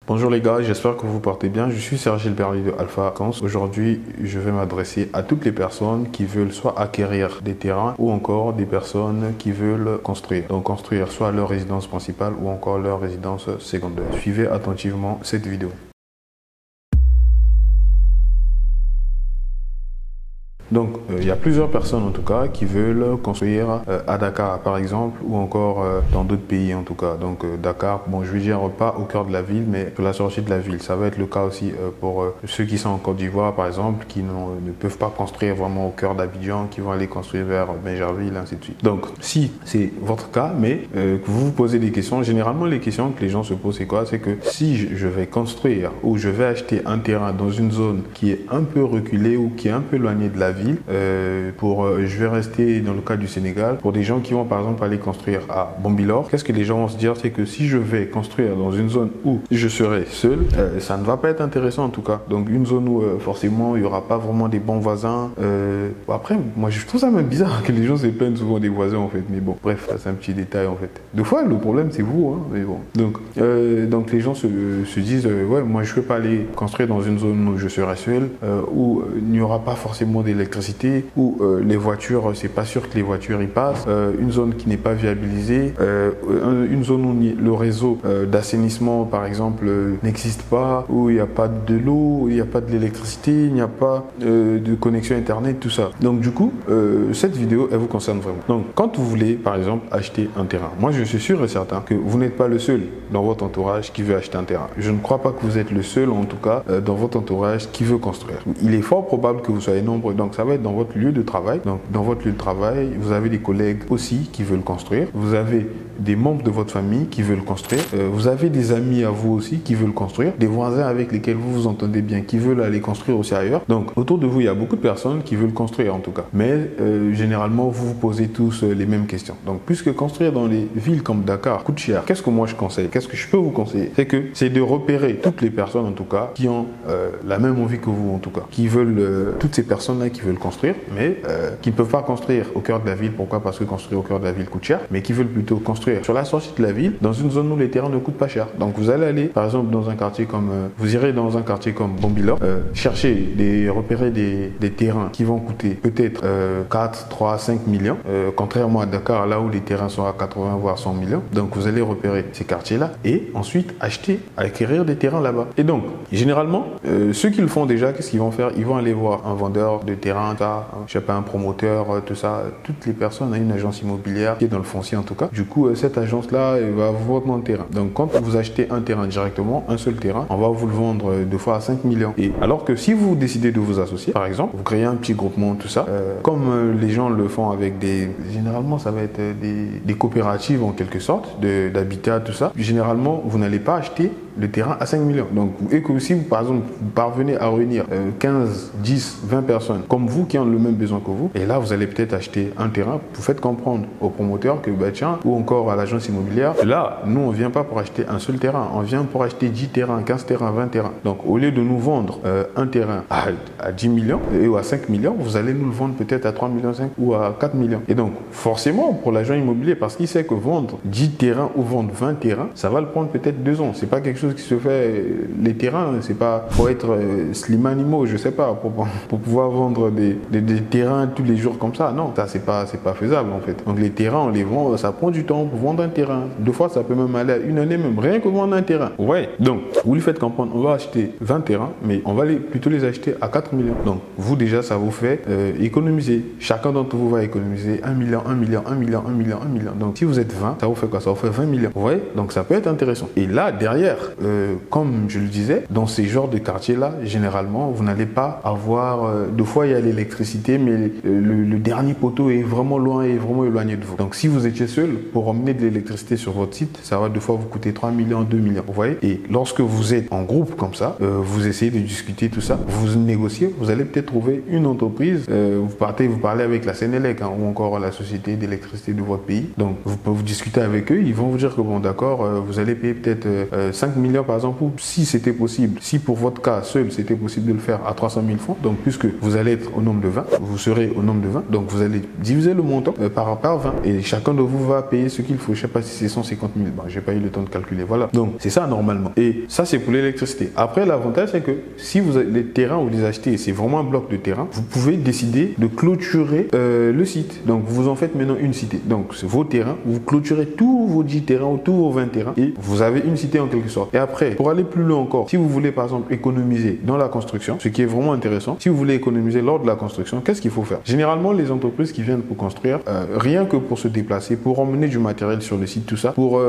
Bonjour les gars, j'espère que vous portez bien. Je suis Serge Gilberly de Alpha Accounts. Aujourd'hui, je vais m'adresser à toutes les personnes qui veulent soit acquérir des terrains ou encore des personnes qui veulent construire. Donc construire soit leur résidence principale ou encore leur résidence secondaire. Suivez attentivement cette vidéo. Donc, il y a plusieurs personnes en tout cas qui veulent construire à Dakar par exemple ou encore dans d'autres pays en tout cas. Donc Dakar, bon je vais dire pas au cœur de la ville mais sur la sortie de la ville. Ça va être le cas aussi pour ceux qui sont en Côte d'Ivoire par exemple qui ne peuvent pas construire vraiment au cœur d'Abidjan, qui vont aller construire vers Benjerville, ainsi de suite. Donc si c'est votre cas mais que vous vous posez des questions, généralement les questions que les gens se posent c'est quoi? C'est que si je vais construire ou je vais acheter un terrain dans une zone qui est un peu reculée ou qui est un peu éloignée de la ville, je vais rester dans le cas du Sénégal, pour des gens qui vont par exemple aller construire à Bambilor, qu'est-ce que les gens vont se dire? C'est que si je vais construire dans une zone où je serai seul, ça ne va pas être intéressant en tout cas. Donc une zone où forcément il n'y aura pas vraiment des bons voisins. Après, moi je trouve ça même bizarre que les gens se plaignent souvent des voisins en fait, mais bon, bref, c'est un petit détail en fait. Des fois le problème c'est vous, hein, mais bon. Donc les gens se disent, ouais, moi je ne peux pas aller construire dans une zone où je serai seul, où il n'y aura pas forcément d'électricité, où les voitures, c'est pas sûr que les voitures y passent, une zone qui n'est pas viabilisée, une zone où le réseau d'assainissement par exemple n'existe pas, où il n'y a pas de l'eau, où il n'y a pas de l'électricité, il n'y a pas de connexion internet, tout ça. Donc du coup, cette vidéo elle vous concerne vraiment. Donc quand vous voulez par exemple acheter un terrain, moi je suis sûr et certain que vous n'êtes pas le seul dans votre entourage qui veut acheter un terrain. Je ne crois pas que vous êtes le seul en tout cas dans votre entourage qui veut construire. Il est fort probable que vous soyez nombreux. Donc ça va être dans votre lieu de travail. Donc dans votre lieu de travail, vous avez des collègues aussi qui veulent construire. Vous avez des membres de votre famille qui veulent construire. Vous avez des amis à vous aussi qui veulent construire. Des voisins avec lesquels vous vous entendez bien, qui veulent aller construire aussi ailleurs. Donc autour de vous, il y a beaucoup de personnes qui veulent construire en tout cas. Mais généralement, vous vous posez tous les mêmes questions. Donc puisque construire dans les villes comme Dakar coûte cher, qu'est-ce que moi je conseille? Qu'est-ce que je peux vous conseiller? C'est de repérer toutes les personnes en tout cas qui ont la même envie que vous en tout cas. Qui veulent, toutes ces personnes-là qui veulent construire, mais qui ne peuvent pas construire au cœur de la ville. Pourquoi? Parce que construire au cœur de la ville coûte cher, mais qui veulent plutôt construire sur la sortie de la ville, dans une zone où les terrains ne coûtent pas cher. Donc vous allez aller, par exemple, dans un quartier comme, vous irez dans un quartier comme Bambilor, repérer des terrains qui vont coûter peut-être 4, 3, 5 millions, contrairement à Dakar, là où les terrains sont à 80 voire 100 millions. Donc vous allez repérer ces quartiers-là et ensuite acquérir des terrains là-bas. Et donc, généralement, ceux qui le font déjà, qu'est-ce qu'ils vont faire? Ils vont aller voir un vendeur de terrain, je sais pas, un promoteur, tout ça, toutes les personnes, une agence immobilière qui est dans le foncier en tout cas. Du coup, cette agence-là va vous vendre un terrain. Donc, quand vous achetez un terrain directement, un seul terrain, on va vous le vendre deux fois à 5 millions. Et alors que si vous décidez de vous associer, par exemple, vous créez un petit groupement, tout ça, comme les gens le font avec généralement, ça va être des coopératives en quelque sorte, d'habitat, tout ça. Généralement, vous n'allez pas acheter le terrain à 5 millions. Donc, et que si vous, par exemple, vous parvenez à réunir 15, 10, 20 personnes comme vous qui ont le même besoin que vous, et là, vous allez peut-être acheter un terrain. Vous faites comprendre au promoteur que, bah, tiens, ou encore à l'agence immobilière, là, nous, on vient pas pour acheter un seul terrain, on vient pour acheter 10 terrains, 15 terrains, 20 terrains. Donc, au lieu de nous vendre un terrain à 10 millions ou à 5 millions, vous allez nous le vendre peut-être à 3 millions 5 ou à 4 millions. Et donc, forcément, pour l'agent immobilier, parce qu'il sait que vendre 10 terrains ou vendre 20 terrains, ça va le prendre peut-être 2 ans. C'est pas quelque chose qui se fait, les terrains, c'est pas, faut être Slimane Imo, je sais pas, pour pouvoir vendre des terrains tous les jours comme ça. Non, ça c'est pas faisable en fait. Donc les terrains, on les vend, ça prend du temps pour vendre un terrain. Des fois, ça peut même aller à une année même, rien que vendre un terrain. Ouais. Donc, vous lui faites comprendre, on va acheter 20 terrains, mais on va plutôt les acheter à 4 millions. Donc, vous déjà, ça vous fait économiser. Chacun d'entre vous va économiser 1 million, 1 million, 1 million, 1 million, 1 million. Donc, si vous êtes 20, ça vous fait quoi? Ça vous fait 20 millions. Vous voyez? Donc, ça peut être intéressant. Et là, derrière, comme je le disais, dans ces genres de quartiers-là, généralement, vous n'allez pas avoir... deux fois, il y a l'électricité, mais le dernier poteau est vraiment loin et vraiment éloigné de vous. Donc, si vous étiez seul, pour emmener de l'électricité sur votre site, ça va deux fois vous coûter 3 millions, 2 millions. Vous voyez? Et lorsque vous êtes en groupe comme ça, vous essayez de discuter tout ça, vous négociez, vous allez peut-être trouver une entreprise, vous parlez avec la Sénélec ou encore la société d'électricité de votre pays. Donc, vous pouvez vous discuter avec eux, ils vont vous dire que bon, d'accord, vous allez payer peut-être 5 millions par exemple, ou si c'était possible, si pour votre cas seul c'était possible de le faire à 300 000 francs, donc puisque vous allez être au nombre de 20, vous serez au nombre de 20, donc vous allez diviser le montant par 20 et chacun de vous va payer ce qu'il faut. Je sais pas si c'est 150 000, bon, j'ai pas eu le temps de calculer, voilà. Donc c'est ça normalement. Et ça c'est pour l'électricité. Après l'avantage c'est que si vous avez les terrains, vous les achetez et c'est vraiment un bloc de terrain, vous pouvez décider de clôturer le site. Donc vous en faites maintenant une cité. Donc c'est vos terrains, vous clôturez tous vos 10 terrains ou tous vos 20 terrains et vous avez une cité en quelque sorte. Et après, pour aller plus loin encore, si vous voulez par exemple économiser dans la construction, ce qui est vraiment intéressant, si vous voulez économiser lors de la construction, qu'est-ce qu'il faut faire? Généralement, les entreprises qui viennent pour construire, rien que pour se déplacer, pour emmener du matériel sur le site, tout ça, pour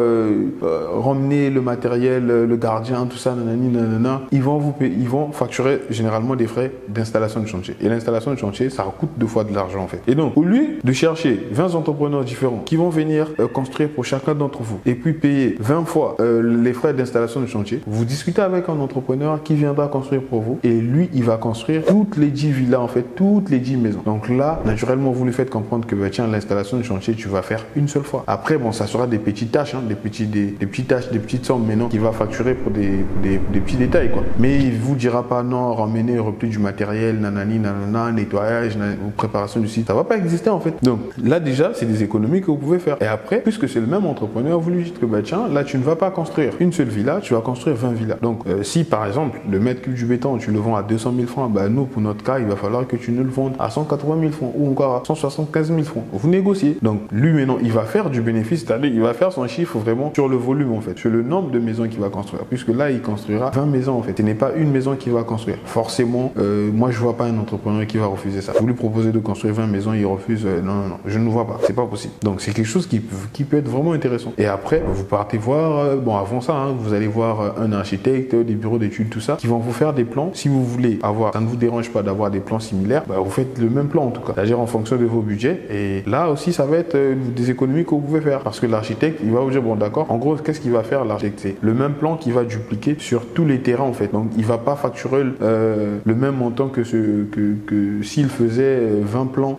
ramener le matériel, le gardien, tout ça, nanani, nanana, ils vont facturer généralement des frais d'installation de chantier. Et l'installation de chantier, ça coûte 2 fois de l'argent en fait. Et donc, au lieu de chercher 20 entrepreneurs différents qui vont venir construire pour chacun d'entre vous et puis payer 20 fois les frais d'installation de chantier, vous discutez avec un entrepreneur qui viendra construire pour vous et lui, il va construire toutes les 10 villas en fait, toutes les 10 maisons. Donc là, naturellement, vous lui faites comprendre que bah, tiens, l'installation de chantier, tu vas faire une seule fois. Après, bon, ça sera des petites tâches, hein, des petites tâches, des petites sommes, mais non, qui va facturer pour des petits détails, quoi. Mais il vous dira pas non, ramener, repli du matériel, nanani, nanana, nettoyage, préparation du site. Ça va pas exister, en fait. Donc là, déjà, c'est des économies que vous pouvez faire. Et après, puisque c'est le même entrepreneur, vous lui dites que bah, tiens, là, tu ne vas pas construire une seule villa, tu vas construire 20 villas. Donc, si par exemple, le mètre cube du béton, tu le vends à 200 000 francs, bah, nous, pour notre cas, il va falloir que tu ne le vendes à 180 000 francs ou encore à 175 000 francs. Vous négociez. Donc, lui, maintenant, il va faire du bénéfice, c'est-à-dire, il va faire son chiffre vraiment sur le volume, en fait, sur le nombre de maisons qu'il va construire. Puisque là, il construira 20 maisons, en fait. Ce n'est pas une maison qu'il va construire. Forcément, moi, je vois pas un entrepreneur qui va refuser ça. Vous lui proposez de construire 20 maisons, il refuse. Non, non, non, je ne vois pas. C'est pas possible. Donc, c'est quelque chose qui peut être vraiment intéressant. Et après, vous partez voir, bon, avant ça, hein, vous allez voir un architecte, des bureaux d'études, tout ça, qui vont vous faire des plans. Si vous voulez avoir, ça ne vous dérange pas d'avoir des plans similaires, bah, vous faites le même plan en tout cas. C'est-à-dire en fonction de vos budgets. Et là aussi, ça va être des économies que vous pouvez faire. Parce que l'architecte, il va vous dire, bon, d'accord, en gros, qu'est-ce qu'il va faire l'architecte? C'est le même plan qu'il va dupliquer sur tous les terrains en fait. Donc, il va pas facturer le même montant que s'il faisait 20 plans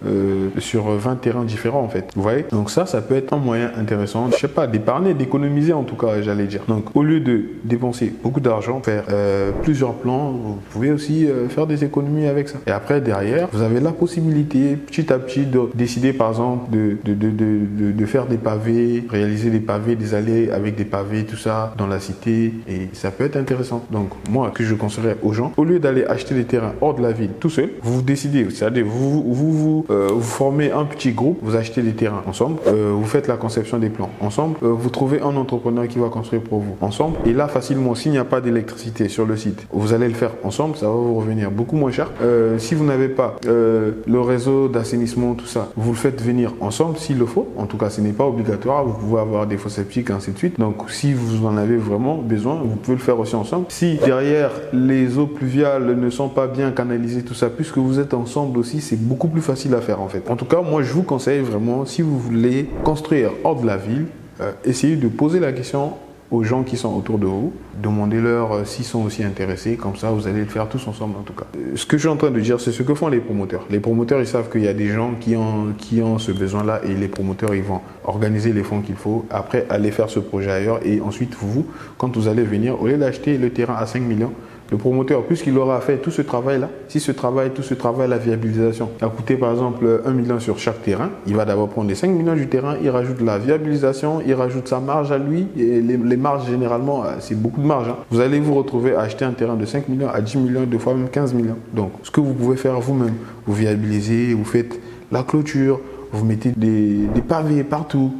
sur 20 terrains différents en fait. Vous voyez? Donc ça peut être un moyen intéressant, je sais pas, d'épargner, d'économiser en tout cas, j'allais dire. Donc, au lieu de dépenser beaucoup d'argent, faire plusieurs plans, vous pouvez aussi faire des économies avec ça. Et après, derrière, vous avez la possibilité, petit à petit, de décider, par exemple, de faire des pavés, réaliser des pavés, des allées avec des pavés, tout ça, dans la cité. Et ça peut être intéressant. Donc, moi, que je conseillerais aux gens, au lieu d'aller acheter des terrains hors de la ville tout seul, vous décidez, c'est-à-dire vous formez un petit groupe, vous achetez des terrains ensemble, vous faites la conception des plans ensemble, vous trouvez un entrepreneur qui va construire pour vous ensemble. Et là, facilement, s'il n'y a pas d'électricité sur le site, vous allez le faire ensemble, ça va vous revenir beaucoup moins cher. Si vous n'avez pas le réseau d'assainissement, tout ça, vous le faites venir ensemble s'il le faut. En tout cas, ce n'est pas obligatoire. Vous pouvez avoir des fosses septiques, ainsi de suite. Donc, si vous en avez vraiment besoin, vous pouvez le faire aussi ensemble. Si derrière les eaux pluviales ne sont pas bien canalisées, tout ça, puisque vous êtes ensemble aussi, c'est beaucoup plus facile à faire en fait. En tout cas, moi, je vous conseille vraiment, si vous voulez construire hors de la ville, essayez de poser la question aux gens qui sont autour de vous, demandez-leur s'ils sont aussi intéressés, comme ça vous allez le faire tous ensemble en tout cas. Ce que je suis en train de dire, c'est ce que font les promoteurs. Les promoteurs, ils savent qu'il y a des gens qui ont ce besoin-là et les promoteurs, ils vont organiser les fonds qu'il faut, après aller faire ce projet ailleurs et ensuite vous, quand vous allez venir, au lieu d'acheter le terrain à 5 millions, le promoteur, puisqu'il aura fait tout ce travail-là, si tout ce travail, la viabilisation, a coûté par exemple 1 million sur chaque terrain, il va d'abord prendre les 5 millions du terrain, il rajoute la viabilisation, il rajoute sa marge à lui, et les marges généralement, c'est beaucoup de marge. Hein. Vous allez vous retrouver à acheter un terrain de 5 millions à 10 millions, deux fois même 15 millions. Donc, ce que vous pouvez faire vous-même, vous viabilisez, vous faites la clôture, vous mettez des pavés partout.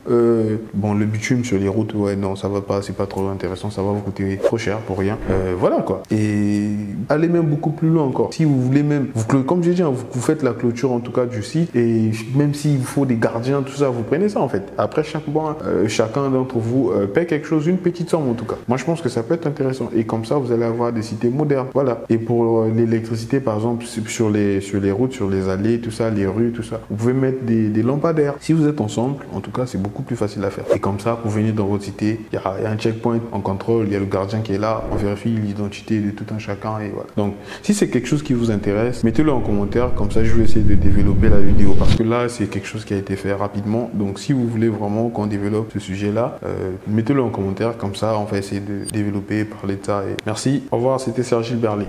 Bon, le bitume sur les routes, ouais, non, ça va pas, c'est pas trop intéressant, ça va vous coûter trop cher pour rien. Voilà quoi. Et allez même beaucoup plus loin encore. Si vous voulez même, comme j'ai dit, hein, vous faites la clôture en tout cas du site et même s'il faut des gardiens, tout ça, vous prenez ça en fait. Après, chaque mois, chacun d'entre vous paie quelque chose, une petite somme en tout cas. Moi, je pense que ça peut être intéressant. Et comme ça, vous allez avoir des cités modernes. Voilà. Et pour l'électricité, par exemple, sur les routes, sur les allées, tout ça, les rues, tout ça, vous pouvez mettre des lampadaires. Si vous êtes ensemble, en tout cas, c'est beaucoup plus facile à faire. Et comme ça, vous venez dans votre cité, il y a un checkpoint, on contrôle, il y a le gardien qui est là, on vérifie l'identité de tout un chacun parler. Voilà. Donc, si c'est quelque chose qui vous intéresse, mettez-le en commentaire, comme ça je vais essayer de développer la vidéo. Parce que là, c'est quelque chose qui a été fait rapidement. Donc, si vous voulez vraiment qu'on développe ce sujet-là, mettez-le en commentaire, comme ça on va essayer de développer, parler de ça. Et merci, au revoir, c'était Serge Gilberly.